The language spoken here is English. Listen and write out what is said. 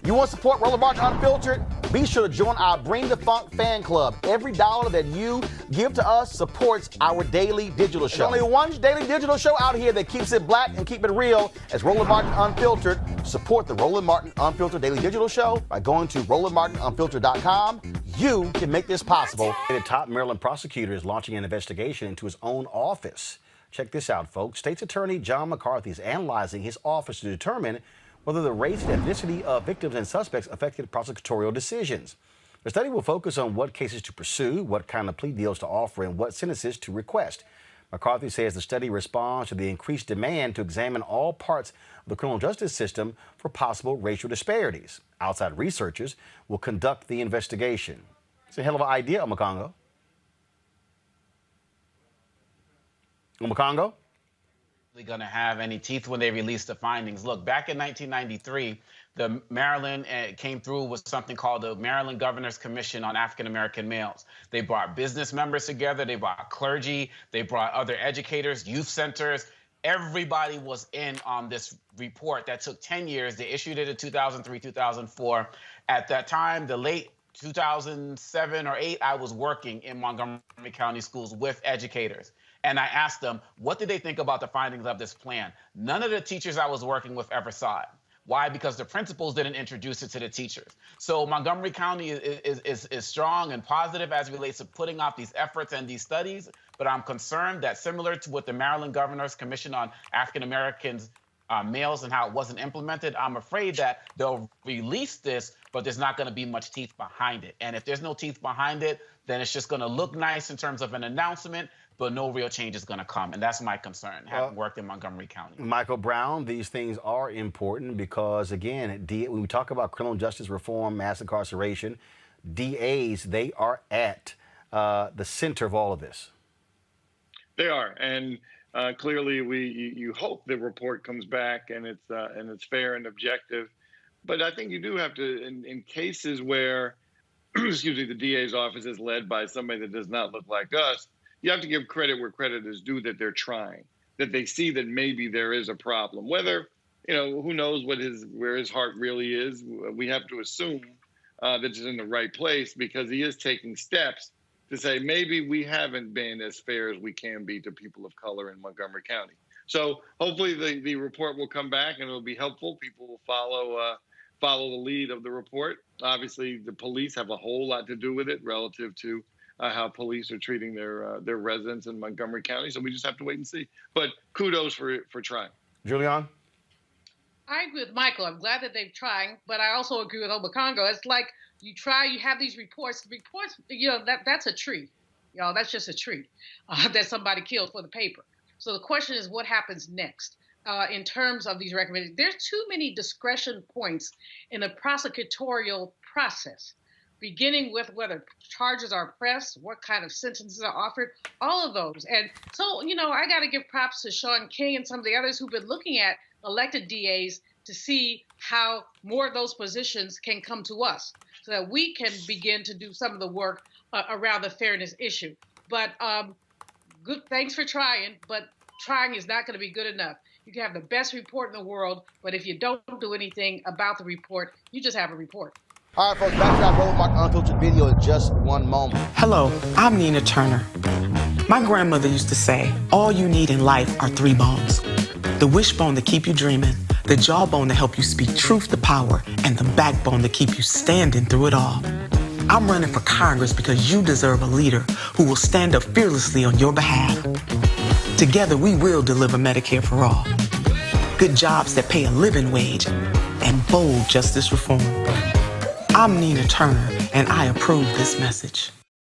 You want to support Roland Martin Unfiltered? Be sure to join our Bring the Funk fan club. Every dollar that you give to us supports our daily digital show. There's only one daily digital show out here that keeps it black and keep it real as Roland Martin Unfiltered. Support the Roland Martin Unfiltered daily digital show by going to RolandMartinUnfiltered.com. You can make this possible. The top Maryland prosecutor is launching an investigation into his own office. Check this out, folks. State's Attorney John McCarthy is analyzing his office to determine whether the race and ethnicity of victims and suspects affected prosecutorial decisions. The study will focus on what cases to pursue, what kind of plea deals to offer, and what sentences to request. McCarthy says the study responds to the increased demand to examine all parts of the criminal justice system for possible racial disparities. Outside researchers will conduct the investigation. It's a hell of an idea, Omakongo. Omakongo? Going to have any teeth when they release the findings. Look, back in 1993, the Maryland came through with something called the Maryland Governor's Commission on African American Males. They brought business members together, they brought clergy, they brought other educators, youth centers. Everybody was in on this report that took 10 years. They issued it in 2003, 2004. At that time, the late 2007 or 8, I was working in Montgomery County schools with educators. And I asked them, what did they think about the findings of this plan? None of the teachers I was working with ever saw it. Why? Because the principals didn't introduce it to the teachers. So Montgomery County is strong and positive as it relates to putting out these efforts and these studies. But I'm concerned that similar to what the Maryland Governor's Commission on African Americans males and how it wasn't implemented, I'm afraid that they'll release this, but there's not going to be much teeth behind it. And if there's no teeth behind it, then it's just going to look nice in terms of an announcement, but no real change is going to come. And that's my concern, having worked in Montgomery County. Michael Brown, these things are important because, again, when we talk about criminal justice reform, mass incarceration, DAs, they are at the center of all of this. They are. And clearly, you hope the report comes back and it's fair and objective. But I think you do have to, in cases where, excuse me, the DA's office is led by somebody that does not look like us, you have to give credit where credit is due, that they're trying, that they see that maybe there is a problem. Whether, who knows where his heart really is. We have to assume that it's in the right place because he is taking steps to say maybe we haven't been as fair as we can be to people of color in Montgomery County. So hopefully the report will come back and it'll be helpful. People will follow the lead of the report. Obviously, the police have a whole lot to do with it relative to how police are treating their residents in Montgomery County. So we just have to wait and see. But kudos for trying. Julian? I agree with Michael. I'm glad that they're trying, but I also agree with Obakongo. It's like you try, you have these reports. The reports, that's a tree. That's just a tree that somebody killed for the paper. So the question is, what happens next in terms of these recommendations? There's too many discretion points in the prosecutorial process, beginning with whether charges are pressed, what kind of sentences are offered, all of those. And so, I got to give props to Sean King and some of the others who've been looking at elected DAs to see how more of those positions can come to us so that we can begin to do some of the work around the fairness issue. But good, thanks for trying, but trying is not going to be good enough. You can have the best report in the world, but if you don't do anything about the report, you just have a report. All right, folks, back to our Roland Martin Unfiltered video in just one moment. Hello, I'm Nina Turner. My grandmother used to say, all you need in life are 3 bones. The wishbone to keep you dreaming, the jawbone to help you speak truth to power, and the backbone to keep you standing through it all. I'm running for Congress because you deserve a leader who will stand up fearlessly on your behalf. Together, we will deliver Medicare for all, good jobs that pay a living wage, and bold justice reform. I'm Nina Turner, and I approve this message.